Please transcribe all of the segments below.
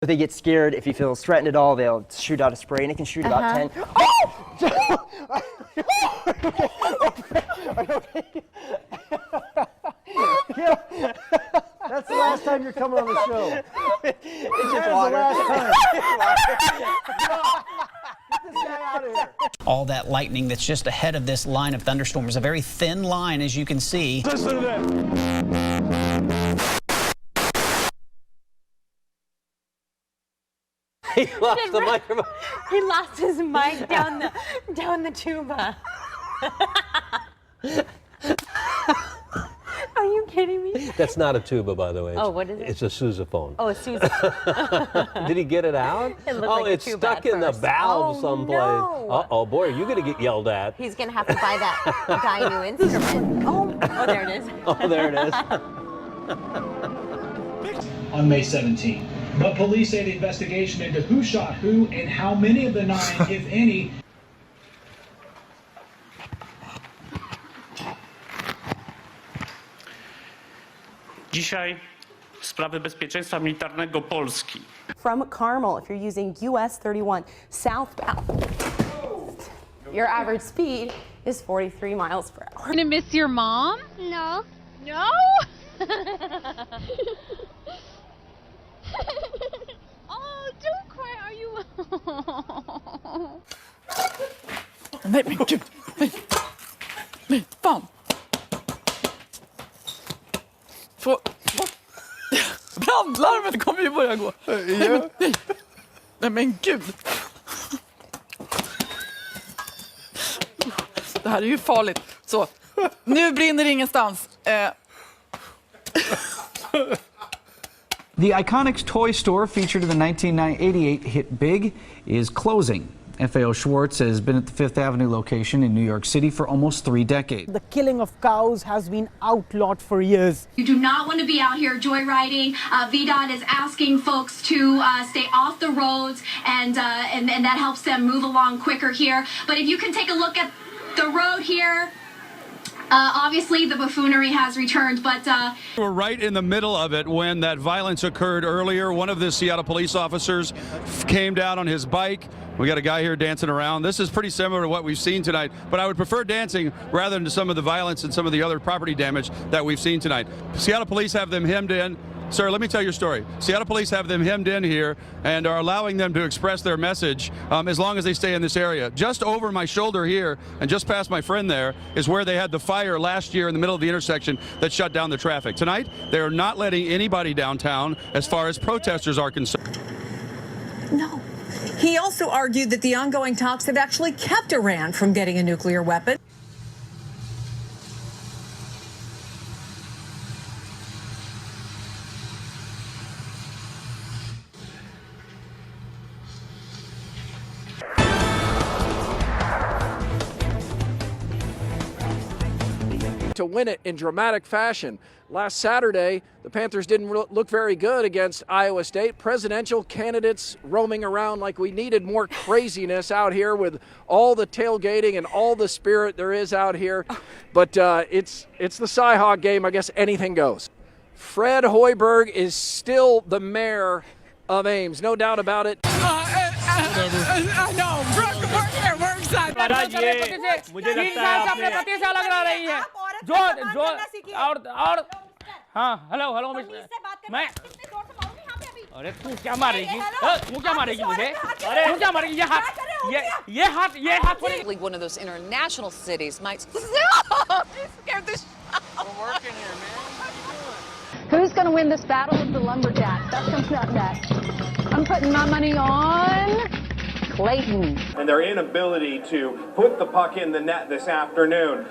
they get scared. If he feels threatened at all, they'll shoot out a spray, and it can shoot about 10. That's the last time you're coming on the show. It's just water. The last time. Get this guy out of here. All that lightning that's just ahead of this line of thunderstorms, a very thin line, as you can see. Listen to that. He lost the microphone. He lost his mic down the tuba. Are you kidding me? That's not a tuba, by the way. Oh, what is it? It's a sousaphone. Oh, a sousaphone. Did he get it out? It looked like a it's tuba stuck at in the first. valve someplace. No. Uh-oh, boy, are you going to get yelled at. He's gonna have to buy that guy a new instrument. Oh, there it is. Oh, there it is. On May 17th. But police say the investigation into who shot who and how many of the 9, if any. Dzisiaj sprawy bezpieczeństwa militarnego Polski. From Carmel, if you're using US 31 southbound, your average speed is 43 miles per hour. Gonna miss your mom? No. No? Oh, don't cry. Are you? Nej men gud! Nej, fan! Brandlarmet kommer ju börja gå. Nej men gud! Det här är ju farligt. Så, nu brinner det ingenstans. The iconic toy store featured in the 1988 hit Big is closing. FAO Schwartz has been at the Fifth Avenue location in New York City for almost 3 decades. The killing of cows has been outlawed for years. You do not want to be out here joyriding. VDOT is asking folks to stay off the roads, and that helps them move along quicker here. But if you can take a look at the road here, obviously the buffoonery has returned, but we're right in the middle of it when that violence occurred earlier. One of the Seattle police officers came down on his bike. We got a guy here dancing around. This is pretty similar to what we've seen tonight, but I would prefer dancing rather than to some of the violence and some of the other property damage that we've seen tonight. Seattle police have them hemmed in. Sir, let me tell your story. Seattle police have them hemmed in here and are allowing them to express their message as long as they stay in this area. Just over my shoulder here and just past my friend there is where they had the fire last year in the middle of the intersection that shut down the traffic. Tonight, they are not letting anybody downtown as far as protesters are concerned. No. He also argued that the ongoing talks have actually kept Iran from getting a nuclear weapon. To win it in dramatic fashion. Last Saturday, the Panthers didn't look very good against Iowa State. Presidential candidates roaming around like we needed more craziness out here with all the tailgating and all the spirit there is out here. But it's the Cy-Hawk game. I guess anything goes. Fred Hoiberg is still the mayor of Ames, no doubt about it. No, हाँ hello hello मैं अरे तू क्या मारेगी तू क्या मारेगी मुझे अरे तू क्या मारेगी ये हाथ one of those international cities might scared the shit. We're working here, man. Who's going to win this battle with the lumberjacks? That's going to start next. I'm putting my money on Clayton. And their inability to put the puck in the net this afternoon.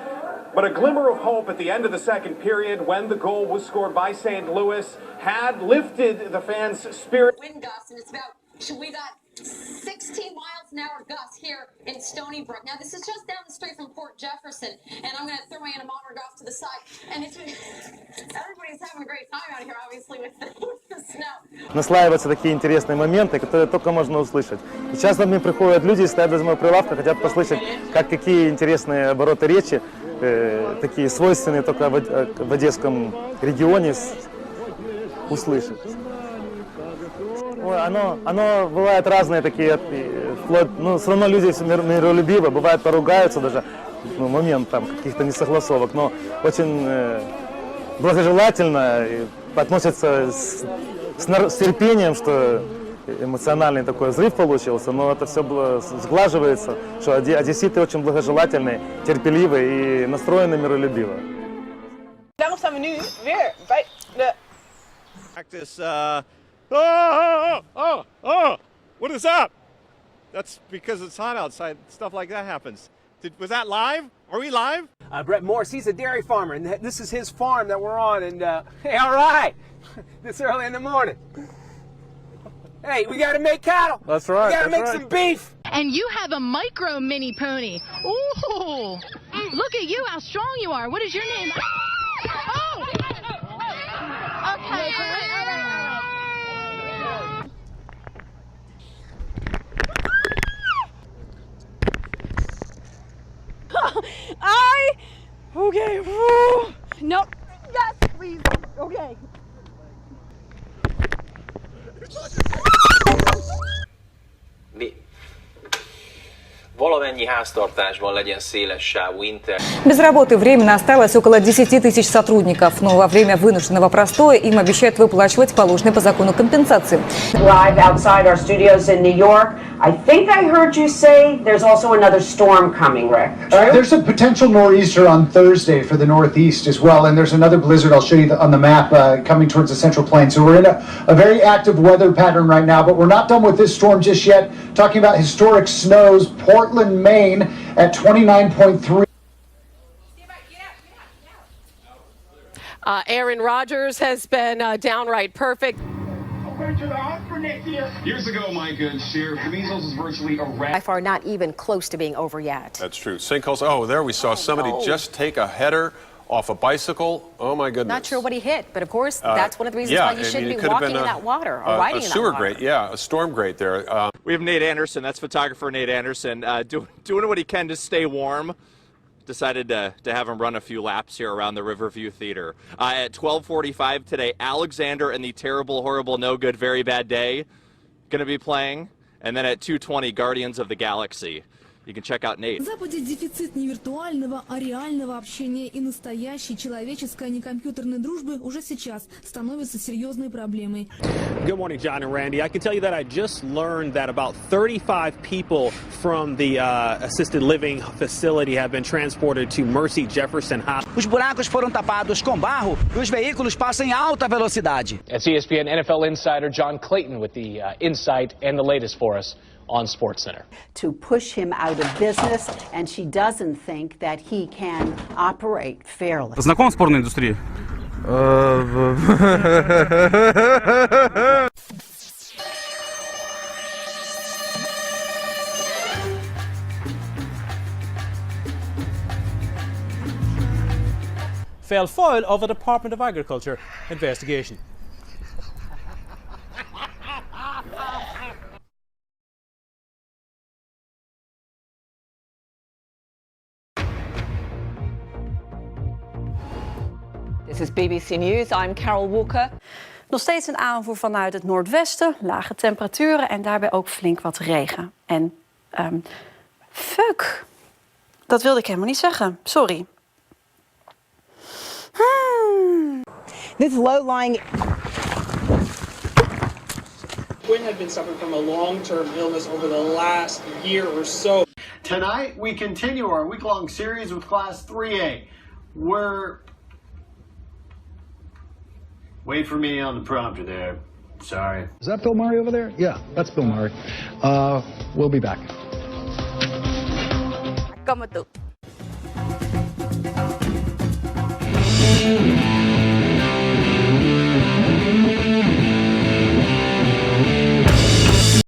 But a glimmer of hope at the end of the second period when the goal was scored by St. Louis had lifted the fans' spirit. Wind gusts, and it's about, we got 16 miles an hour gusts here in Stony Brook. Now, this is just down the street from Port Jefferson, and I'm going to throw my anemometer off to the side. And everybody's having a great time out here, obviously, with the snow. Наслаиваются такие интересные моменты, которые только можно услышать. И часто мне приходят люди, стоят без моего прилавка, хотят послушать, какие интересные обороты речи, такие свойственные только в Одесском регионе, услышать. Ой, оно бывает разные такие, вплоть, ну, все равно люди миролюбивы, бывает поругаются даже, ну, момент там каких-то несогласовок, но очень благожелательно и относятся с терпением, что эмоциональный такой взрыв получился, но это все было сглаживается, что одесситы очень благожелательные, терпеливые и настроены миролюбиво. Practice, what is up? That's because it's hot outside, stuff like that happens. Was that live? Are we live? Brett Morse, he's a dairy farmer, and this is his farm that we're on, and hey, all right, this early in the morning. Hey, we gotta make cattle. That's right. We gotta make some beef. And you have a micro mini pony. Ooh, look at you, how strong you are. What is your name? Oh! Okay, all right. Okay. No. Yes, please. Okay. Valamennyi háztartásban legyen széles sávú internet. Без работы временно осталось около 10 тысяч сотрудников, но во время вынужденного простоя им обещают выплачивать положенные по закону компенсации. Live outside our studios in New York. I think I heard you say there's also another storm coming, Rick. There's a potential nor'easter on Thursday for the Northeast as well, and there's another blizzard I'll show you on the map coming towards the Central Plains. So we're in a very active weather pattern right now, but we're not done with this storm just yet. Talking about historic snows, Portland, Maine at 29.3. Aaron Rodgers has been downright perfect. Years ago, my good share, the measles was virtually a By far not even close to being over yet. That's true. Sinkholes. Oh, there we saw somebody just take a header off a bicycle. Oh my goodness. Not sure what he hit, but of course, that's one of the reasons why you shouldn't be walking in that water or riding in that water. A sewer grate, yeah, a storm grate there. We have Nate Anderson, that's photographer Nate Anderson, doing what he can to stay warm. Decided to have him run a few laps here around the Riverview Theater. At 12:45 today, Alexander and the Terrible, Horrible, No Good, Very Bad Day going to be playing. And then at 2:20, Guardians of the Galaxy. You can check out Nate. На Западе дефицит не виртуального, а реального общения и настоящей человеческой, а не компьютерной дружбы уже сейчас становится серьезной проблемой. Good morning, John and Randy. I can tell you that I just learned that about 35 people from the assisted living facility have been transported to Mercy Jefferson Hospital. Os buracos foram tapados com barro e os veículos passam em alta velocidade. That's ESPN NFL insider John Clayton with the insight and the latest for us on SportsCenter. To push him out of business, and she doesn't think that he can operate fairly. Знаком с порноиндустрией? Fell foul of a Department of Agriculture investigation. This is BBC News. I'm Carol Walker. Nog steeds een aanvoer vanuit het noordwesten, lage temperaturen en daarbij ook flink wat regen. En fuck, dat wilde ik helemaal niet zeggen. Sorry. This low-lying... Quinn had been suffering from a long-term illness over the last year or so. Tonight, we continue our week-long series with Class 3A. Wait for me on the prompter there. Sorry. Is that Bill Murray over there? Yeah, that's Bill Murray. We'll be back. Come on.